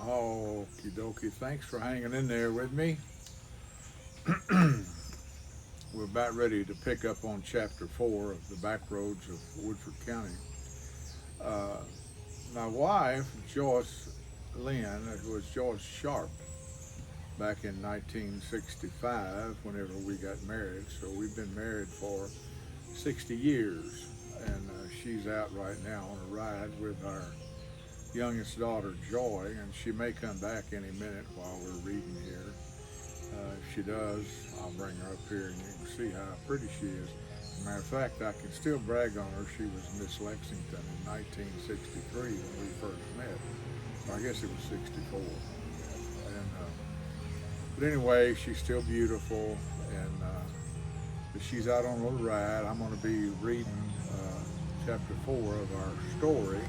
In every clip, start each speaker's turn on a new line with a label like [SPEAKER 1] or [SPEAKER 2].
[SPEAKER 1] Okie dokie. Thanks for hanging in there with me. We're about ready to pick up on chapter 4 of the back roads of Woodford County. Uh, my wife, Joyce Lynn, it was Joyce Sharp back in 1965 whenever we got married. So we've been married for 60 years. And she's out right now on a ride with our youngest daughter, Joy, and she may come back any minute while we're reading here. If she does, I'll bring her up here and you can see how pretty she is. As a matter of fact, I can still brag on her. She was Miss Lexington in 1963 when we first met. Or I guess it was 64. But anyway, she's still beautiful, and she's out on a little ride. I'm going to be reading chapter 4 of our story.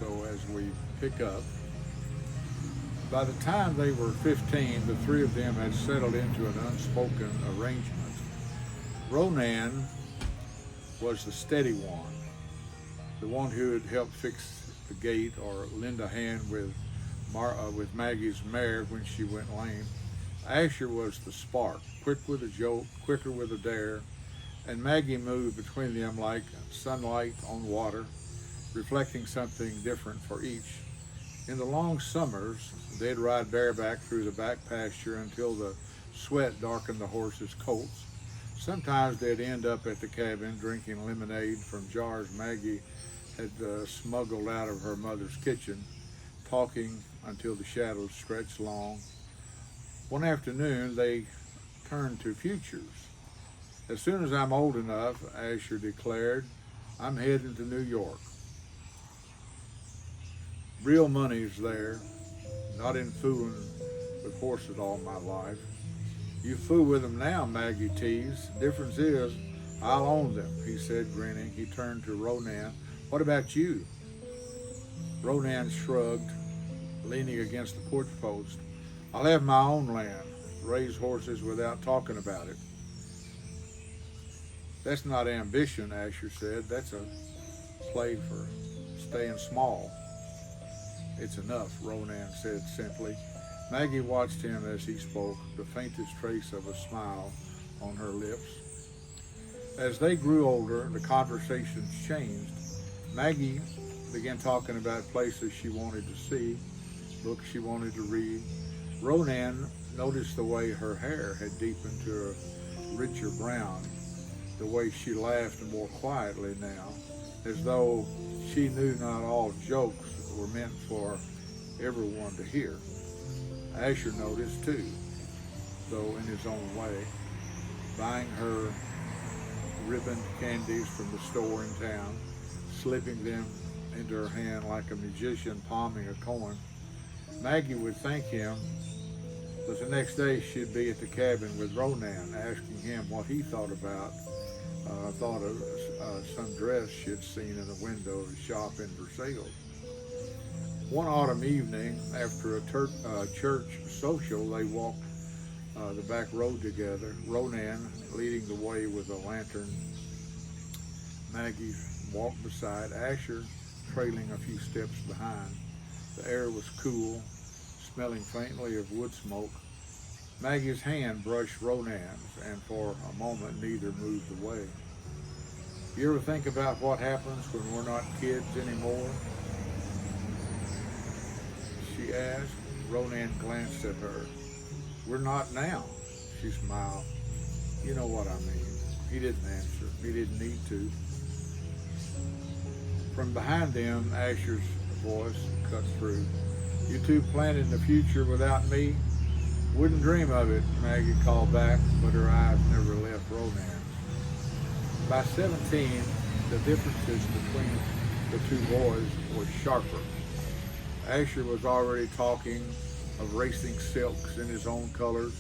[SPEAKER 1] So as we pick up, by the time they were 15, the three of them had settled into an unspoken arrangement. Ronan was the steady one, the one who had helped fix the gate or lend a hand with Maggie's mare when she went lame. Asher was the spark, quick with a joke, quicker with a dare, and Maggie moved between them like sunlight on water, reflecting something different for each. In the long summers, they'd ride bareback through the back pasture until the sweat darkened the horses' coats. Sometimes they'd end up at the cabin drinking lemonade from jars Maggie had smuggled out of her mother's kitchen, talking until the shadows stretched long. One afternoon, they turned to futures. As soon as I'm old enough, Asher declared, I'm heading to New York. Real money's there, not in fooling with horses all my life. You fool with them now, Maggie teased. Difference is, I'll own them, he said, grinning. He turned to Ronan. What about you? Ronan shrugged, leaning against the porch post. I'll have my own land, raise horses without talking about it. That's not ambition, Asher said. That's a play for staying small. It's enough, Ronan said simply. Maggie watched him as he spoke, the faintest trace of a smile on her lips. As they grew older, the conversations changed. Maggie began talking about places she wanted to see, books she wanted to read. Ronan noticed the way her hair had deepened to a richer brown, the way she laughed more quietly now, as though she knew not all jokes were meant for everyone to hear. Asher noticed too, though in his own way, buying her ribboned candies from the store in town, slipping them into her hand like a magician palming a coin. Maggie would thank him, but the next day she'd be at the cabin with Ronan, asking him what he thought of some dress she'd seen in the window of the shop in Versailles. One autumn evening, after a church social, they walked the back road together, Ronan leading the way with a lantern. Maggie walked beside, Asher trailing a few steps behind. The air was cool, smelling faintly of wood smoke. Maggie's hand brushed Ronan's, and for a moment neither moved away. You ever think about what happens when we're not kids anymore? She asked. Ronan glanced at her. We're not now, she smiled. You know what I mean. He didn't answer. He didn't need to. From behind them, Asher's voice cut through. You two planning the future without me? Wouldn't dream of it, Maggie called back, but her eyes never left Ronan's. By 17, the differences between the two boys was sharper. Asher was already talking of racing silks in his own colors,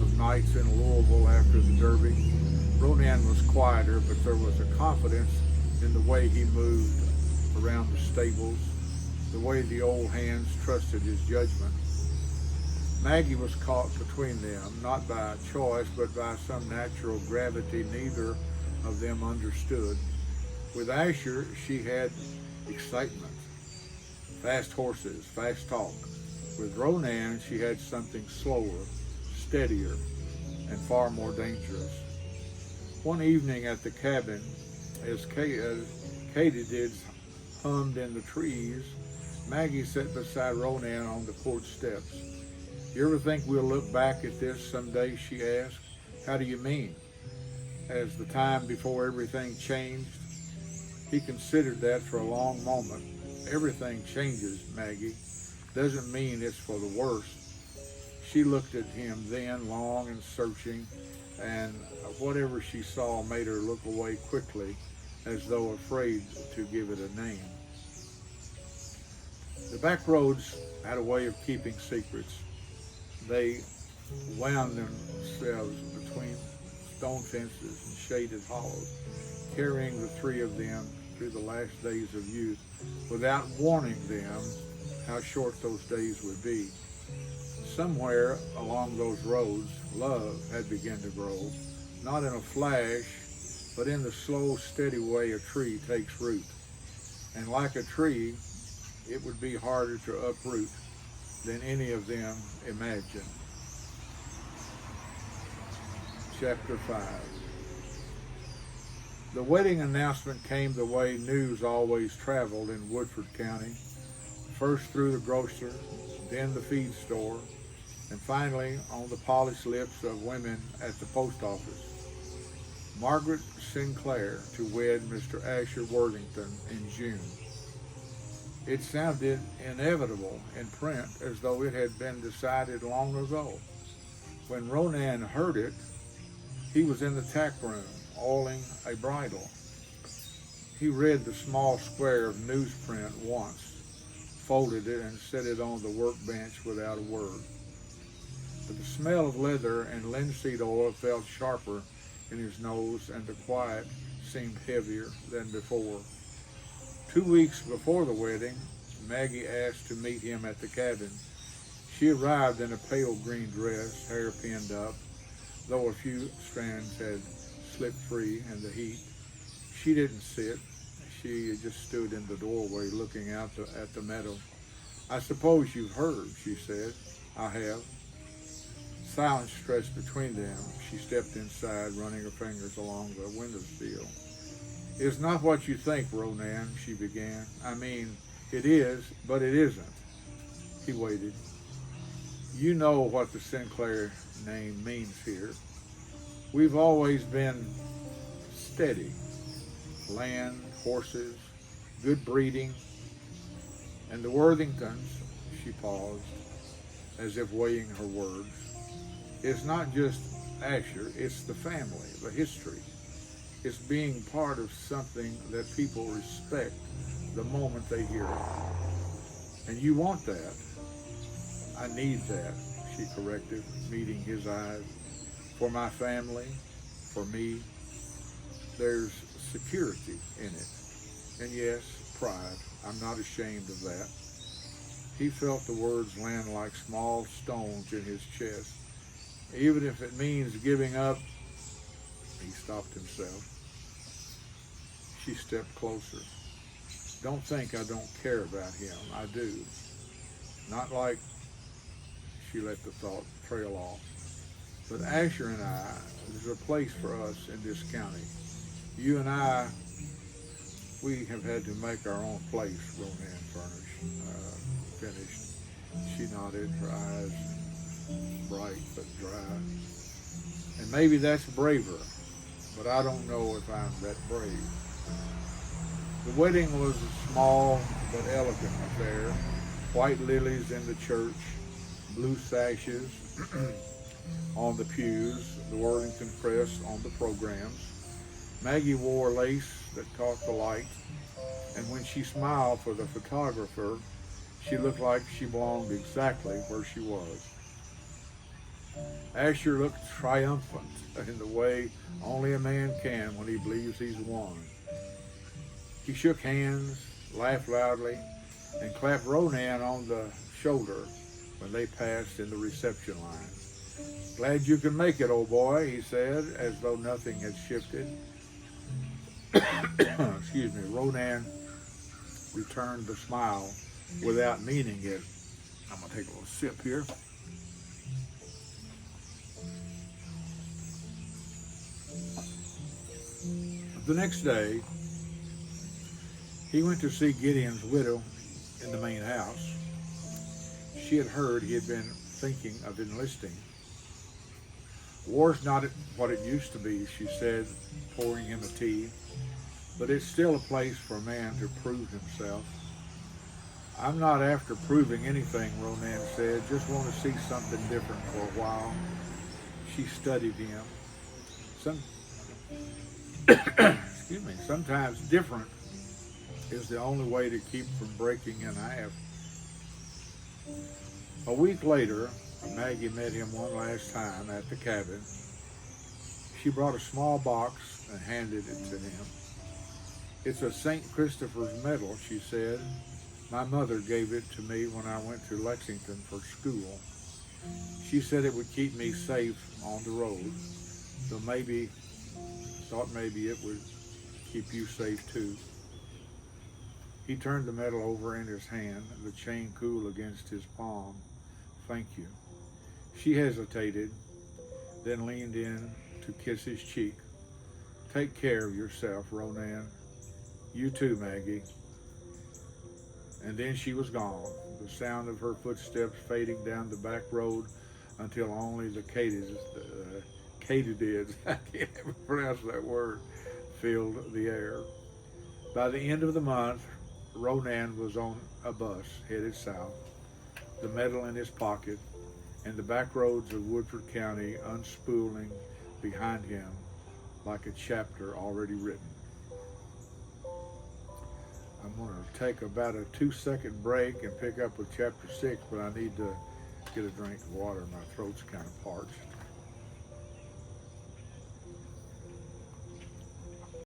[SPEAKER 1] of nights in Louisville after the Derby. Ronan was quieter, but there was a confidence in the way he moved around the stables, the way the old hands trusted his judgment. Maggie was caught between them, not by choice, but by some natural gravity neither of them understood. With Asher, she had excitement, fast horses, fast talk, With Ronan, she had something slower, steadier, and far more dangerous. One evening at the cabin, as katydids hummed in the trees, Maggie sat beside Ronan on the porch steps. "You ever think we'll look back at this someday?" she asked. "How do you mean?" "As the time before everything changed?" He considered that for a long moment. "Everything changes, Maggie. Doesn't mean it's for the worst." She looked at him then, long and searching, and whatever she saw made her look away quickly, as though afraid to give it a name. The back roads had a way of keeping secrets. They wound themselves between stone fences and shaded hollows, carrying the three of them through the last days of youth, without warning them how short those days would be. Somewhere along those roads, love had begun to grow, not in a flash, but in the slow, steady way a tree takes root. And like a tree, it would be harder to uproot than any of them imagined. Chapter 5. The wedding announcement came the way news always traveled in Woodford County, first through the grocer, then the feed store, and finally on the polished lips of women at the post office. Margaret Sinclair to wed Mr. Asher Worthington in June. It sounded inevitable in print, as though it had been decided long ago. When Ronan heard it, he was in the tack room, oiling a bridle. He read the small square of newsprint once, folded it, and set it on the workbench without a word. But the smell of leather and linseed oil felt sharper in his nose, and the quiet seemed heavier than before. 2 weeks before the wedding, Maggie asked to meet him at the cabin. She arrived in a pale green dress, hair pinned up, though a few strands had slipped free in the heat. She didn't sit. She just stood in the doorway looking out at the meadow. "I suppose you've heard," she said. "I have." Silence stretched between them. She stepped inside, running her fingers along the windowsill. "It's not what you think, Ronan," she began. "I mean, it is, but it isn't." He waited. "You know what the Sinclair name means here. We've always been steady. Land, horses, good breeding. And the Worthingtons," she paused, as if weighing her words, "it's not just Asher, it's the family, the history. It's being part of something that people respect the moment they hear it. And you want that." "I need that," she corrected, meeting his eyes. "For my family, for me. There's security in it. And yes, pride. I'm not ashamed of that." He felt the words land like small stones in his chest. "Even if it means giving up..." He stopped himself. She stepped closer. "Don't think I don't care about him. I do. Not like..." She let the thought trail off. "But Asher and I, there's a place for us in this county. You and I, we have had to make our own place," Ronan finished. She nodded, her eyes bright but dry. "And maybe that's braver, but I don't know if I'm that brave." The wedding was a small but elegant affair. White lilies in the church, blue sashes on the pews, the Worthington crest on the programs. Maggie wore lace that caught the light, and when she smiled for the photographer, she looked like she belonged exactly where she was. Asher looked triumphant in the way only a man can when he believes he's won. He shook hands, laughed loudly, and clapped Ronan on the shoulder when they passed in the reception line. "Glad you can make it, old boy," he said, as though nothing had shifted. Excuse me. Ronan returned the smile without meaning it. I'm gonna take a little sip here. The next day, he went to see Gideon's widow in the main house. She had heard he had been thinking of enlisting. War's not what it used to be, she said, pouring him a tea, but it's still a place for a man to prove himself. I'm not after proving anything, Ronan said, just want to see something different for a while. She studied him. Sometimes different is the only way to keep from breaking in half. A week later, Maggie met him one last time at the cabin. She brought a small box and handed it to him. It's a St. Christopher's medal, she said. My mother gave it to me when I went to Lexington for school. She said it would keep me safe on the road, so thought maybe it would keep you safe too. He turned the medal over in his hand, the chain cool against his palm. Thank you. She hesitated, then leaned in to kiss his cheek. Take care of yourself, Ronan. You too, Maggie. And then she was gone, the sound of her footsteps fading down the back road until only the katydids, I can't ever pronounce that word, filled the air. By the end of the month, Ronan was on a bus headed south, the medal in his pocket, and the back roads of Woodford County unspooling behind him like a chapter already written. I'm going to take about a 2-second break and pick up with chapter 6, but I need to get a drink of water. My throat's kind of parched.